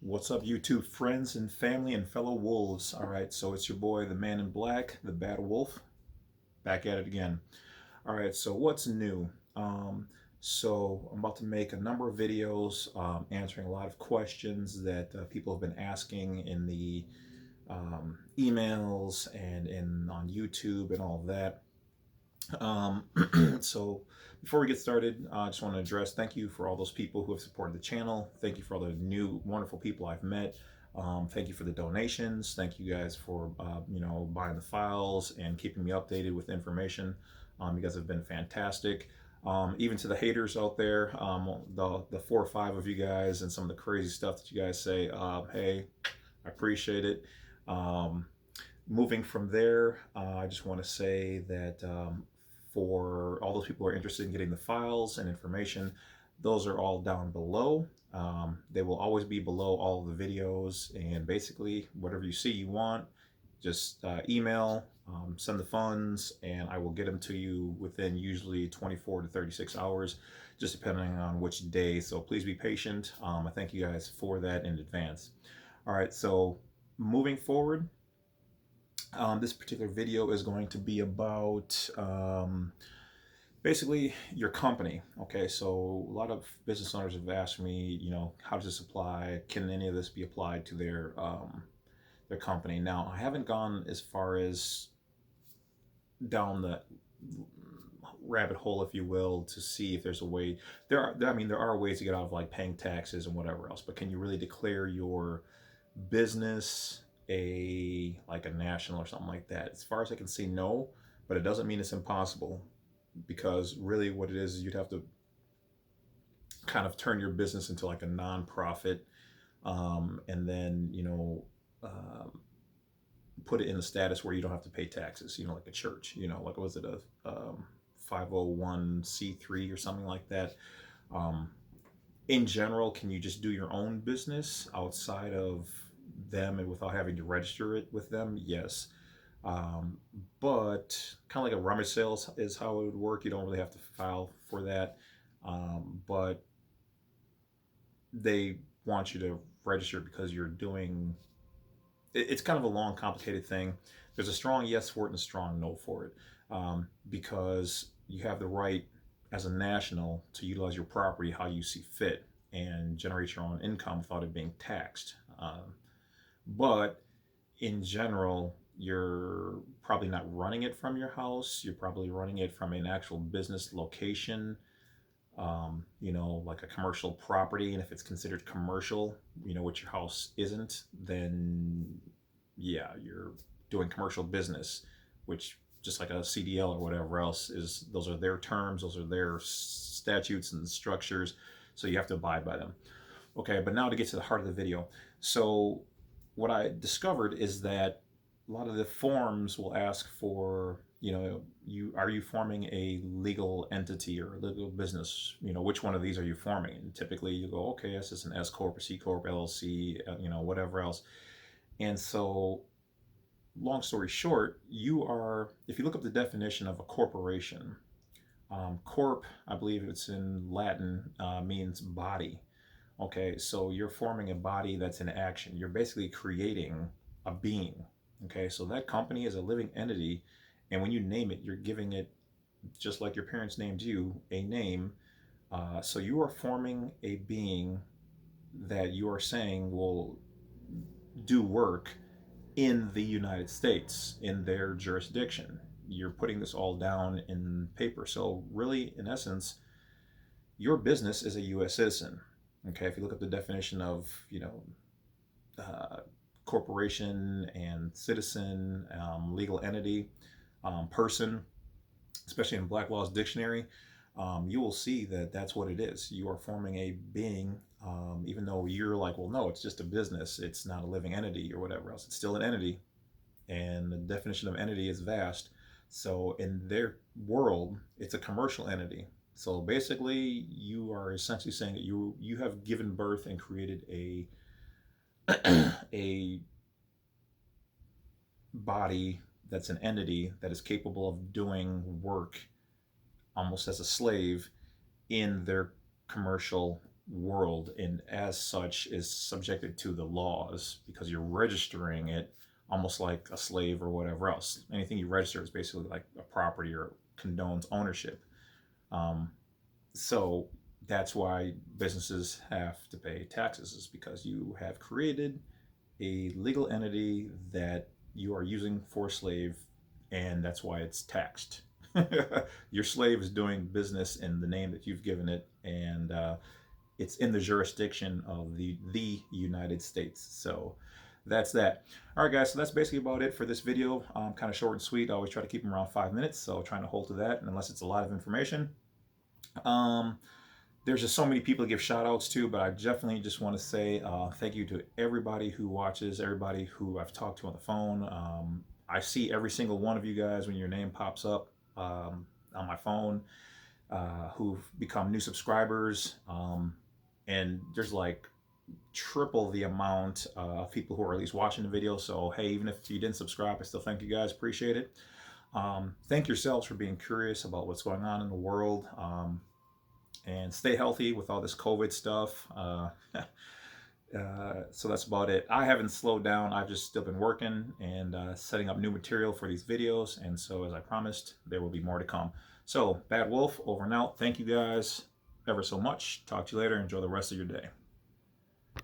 What's up, YouTube friends and family and fellow wolves? All right, so it's your boy, the man in black, the bad wolf, back at it again. All right, so what's new? So I'm about to make a number of videos answering a lot of questions that people have been asking in the emails and on YouTube and all of that. So before we get started, I just want to address thank you for all those people who have supported the channel. Thank you for all the new wonderful people I've met. Thank you for the donations. Thank you guys for buying the files and keeping me updated with information. You guys have been fantastic. Even to the haters out there, the 4 or 5 of you guys and some of the crazy stuff that you guys say, hey, I appreciate it. Moving from there, I just want to say that for all those people who are interested in getting the files and information, those are all down below. They will always be below all of the videos, and basically whatever you see you want, just email, send the funds, and I will get them to you within usually 24 to 36 hours, just depending on which day. So please be patient. I thank you guys for that in advance. All right, so moving forward, this particular video is going to be about basically your company. Okay, so a lot of business owners have asked me, how does this apply? Can any of this be applied to their company? Now, I haven't gone as far as down the rabbit hole, if you will, to see if there's a way. There are ways to get out of like paying taxes and whatever else, but can you really declare your business like a national or something like that? As far as I can see, no, but it doesn't mean it's impossible, because really what it is you'd have to kind of turn your business into like a non-profit, and then put it in a status where you don't have to pay taxes, like a church, like, was it a 501c3 or something like that? In general, can you just do your own business outside of them and without having to register it with them? Yes. But kind of like a rummage sales is how it would work. You don't really have to file for that. But they want you to register because you're doing, it's kind of a long, complicated thing. There's a strong yes for it and a strong no for it, because you have the right as a national to utilize your property how you see fit and generate your own income without it being taxed. But in general, you're probably not running it from your house. You're probably running it from an actual business location, like a commercial property. And if it's considered commercial, which your house isn't, then yeah, you're doing commercial business, which, just like a CDL or whatever else, is those are their terms, those are their statutes and structures, so you have to abide by them. Okay, but now to get to the heart of the video. So what I discovered is that a lot of the forms will ask for, are you forming a legal entity or a legal business? Which one of these are you forming? And typically you go, okay, yes, it's an S Corp, a C Corp, LLC, whatever else. And so, long story short, if you look up the definition of a corporation, corp, I believe it's in Latin, means body. Okay, so you're forming a body that's in action. You're basically creating a being. Okay, so that company is a living entity, and when you name it, you're giving it, just like your parents named you, a name. So you are forming a being that you are saying will do work in the United States, in their jurisdiction. You're putting this all down in paper. So really, in essence, your business is a U.S. citizen. Okay, if you look up the definition of, corporation and citizen, legal entity, person, especially in Black Law's dictionary, you will see that that's what it is. You are forming a being, even though you're like, well, no, it's just a business. It's not a living entity or whatever else. It's still an entity, and the definition of entity is vast. So in their world, it's a commercial entity. So basically, you are essentially saying that you have given birth and created a a body that's an entity that is capable of doing work almost as a slave in their commercial world, and as such is subjected to the laws because you're registering it almost like a slave or whatever else. Anything you register is basically like a property or condones ownership. Um, so that's why businesses have to pay taxes, is because you have created a legal entity that you are using for a slave, and that's why it's taxed. Your slave is doing business in the name that you've given it, and it's in the jurisdiction of the United States. So that's that. All right, guys. So that's basically about it for this video. Kind of short and sweet. I always try to keep them around 5 minutes, so trying to hold to that, unless it's a lot of information. There's just so many people to give shout outs to, but I definitely just want to say thank you to everybody who watches, everybody who I've talked to on the phone. I see every single one of you guys when your name pops up on my phone, who've become new subscribers. And there's like triple the amount of people who are at least watching the video. So, hey, even if you didn't subscribe, I still thank you guys. Appreciate it. Thank yourselves for being curious about what's going on in the world. And stay healthy with all this COVID stuff. So that's about it. I haven't slowed down. I've just still been working and setting up new material for these videos. And so, as I promised, there will be more to come. So, Bad Wolf, over and out. Thank you guys ever so much. Talk to you later. Enjoy the rest of your day.